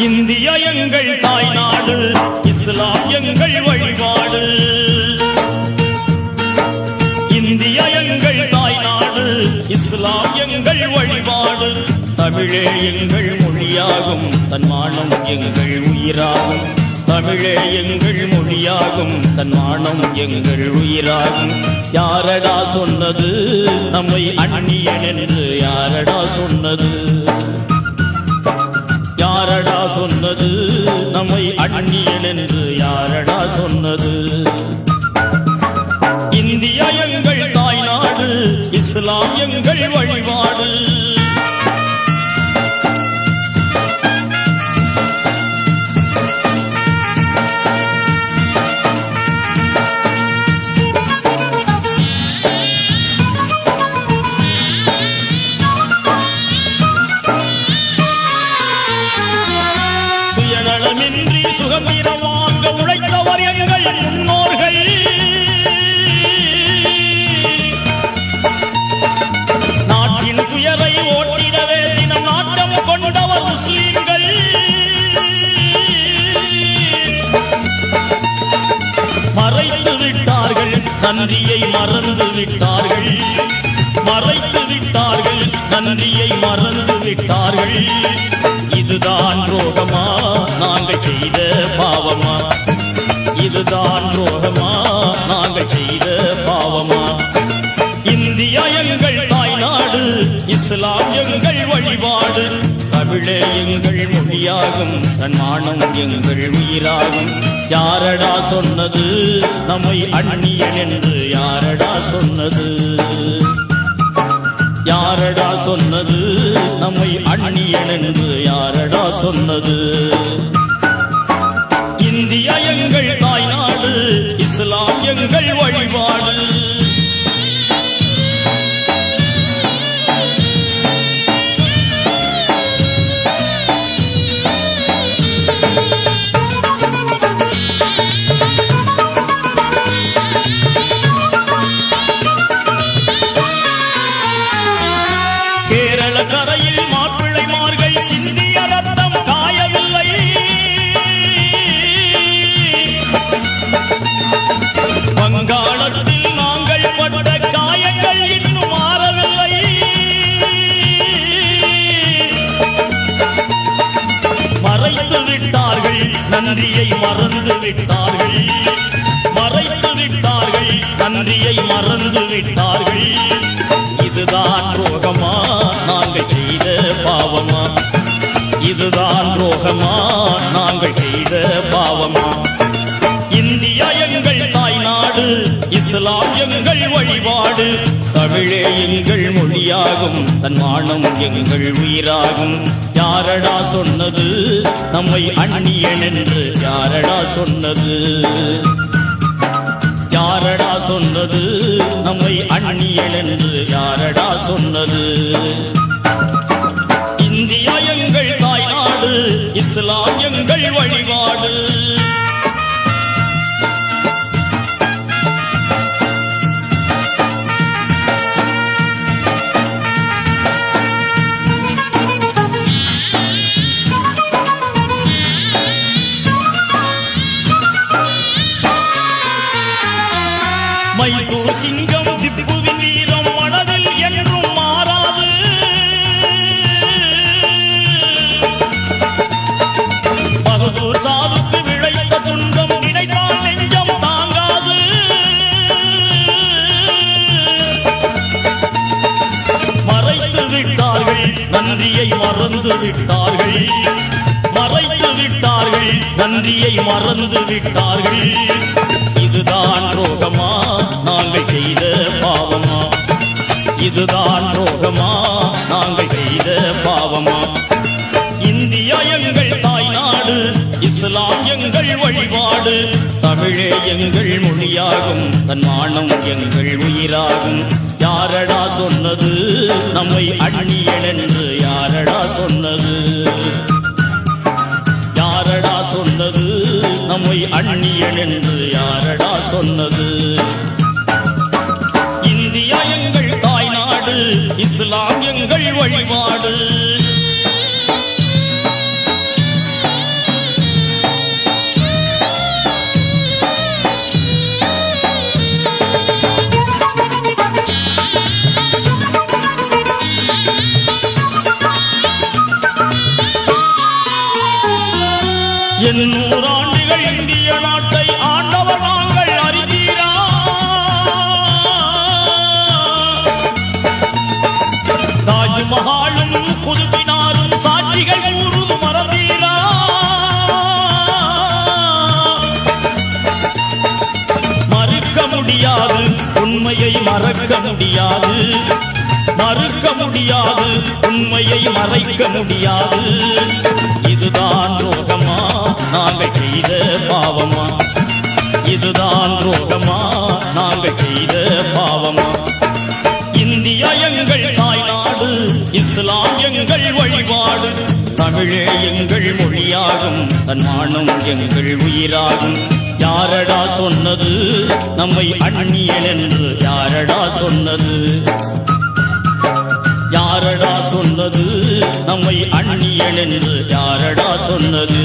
India எங்கள் தாய்நாடு, இஸ்லாம் எங்கள் வழிபாடு. இந்தியா எங்கள் தாய்நாடு, இஸ்லாம் எங்கள் வழிபாடு. தமிழே எங்கள் மொழியாகும், தன்மானம் எங்கள் உயிராகும். தமிழே எங்கள் மொழியாகும், தன்மானம் எங்கள் உயிராகும். யாரடா சொன்னது நம்மை அந்நியன் என்று? யாரடா சொன்னது? யாரடா சொன்னது நம்மை அந்நியன் என்று? யாரடா சொன்னது? இந்தியா எங்கள் தாய்நாடு, இஸ்லாம் எங்கள் வழிபாடு. சுயநலமின்றி சுதந்திரம் வாங்க உழைத்தவர் எங்கள் முன்னோர்கள். நாட்டின் துயரை ஓட்டிடவே தினம் நாட்டம் கொண்டவர் முஸ்லிம்கள். மறைத்து விட்டார்கள், நன்றியை மறந்து விட்டார்கள். மறைத்து விட்டார்கள், நன்றியை மறந்து விட்டார்கள். இதுதான் துரோகமா நாங்கள் செய்த பாவமா? இதுதான் துரோகமா நாங்கள் செய்த பாவமா? இந்தியா எங்கள் தாய்நாடு, இஸ்லாம் எங்கள் வழிபாடு. தமிழே எங்கள் மொழியாகும், தன்மானம் எங்கள் உயிராகும். யாரடா சொன்னது நம்மை அந்நியன் என்று? யாரடா சொன்னது? யாரடா சொன்னது நம்மை அந்நியன் என்று? யாரடா சொன்னது? இந்தியா எங்கள் தாய்நாடு, இஸ்லாம் எங்கள் வழிபாடு. கரையில் மாப்பிள்ளைமார்கள் சிந்திய ரத்தம் காயவில்லை. வங்காளத்தில் நாங்கள் பட்ட காயங்கள் இன்னும் மாறவில்லை. மறைத்து விட்டார்கள், நன்றியை மறந்து விட்டார்கள். மறைத்து விட்டார்கள், நன்றியை மறந்து விட்டார்கள். இதுதான் துரோகமா நாங்கள் செய்த பாவமா? இதுதான் துரோகமா நாங்கள் செய்த பாவமா? இந்தியா எங்கள் தாய்நாடு, இஸ்லாம் எங்கள் வழிபாடு. தமிழே எங்கள் மொழியாகும், தன்மானம் எங்கள் உயிராகும். யாரடா சொன்னது நம்மை அந்நியன் என்று? யாரடா சொன்னது? யாரடா சொன்னது நம்மை அந்நியன் என்று? யாரடா சொன்னது? இந்தியா எங்கள் தாய்நாடு, இஸ்லாம் எங்கள் வழிபாடு. மைசூர் சிங்கம் திப்புவின் வீரம் மனதில் என்றும் மாறாது. பகதூர் சாவுக்கு விளைத்த துன்பம் நினைத்தால் நெஞ்சம் தாங்காது. மறைத்து விட்டார்கள், நன்றியை மறந்து விட்டார்கள். மறைத்து விட்டார்கள், நன்றியை மறந்து விட்டார்கள். இதுதான் துரோகமா நாங்கள் செய்த பாவமா? இதுதான் துரோகமா நாங்கள் செய்த பாவமா? இந்தியா எங்கள் தாய்நாடு, இஸ்லாம் எங்கள் வழிபாடு. தமிழே எங்கள் மொழியாகும், தன்மானம் எங்கள் உயிராகும். யாரடா சொன்னது நம்மை அந்நியன் என்று? யாரடா சொன்னது? யாரடா சொன்னது நம்மை அந்நியன் என்று? யாரடா சொன்னது? இந்தியா எங்கள் தாய்நாடு, இஸ்லாம் எங்கள் வழிபாடு. மறக்க முடியாது, மறுக்க முடியாது, உண்மையை மறைக்க முடியாது. இதுதான் துரோகமா நாங்கள் செய்த பாவமா, இதுதான் துரோகமா நாங்கள் செய்த பாவமா. இந்தியா எங்கள் தாய்நாடு, இஸ்லாம் எங்கள் வழிபாடு, தமிழே எங்கள் மொழியாகும், தன்மானம் எங்கள் உயிராகும். யாரடா சொன்னது நம்மை அந்நியன் என்று, யாரடா சொன்னது, யாரடா சொன்னது நம்மை அந்நியன் என்று, யாரடா சொன்னது.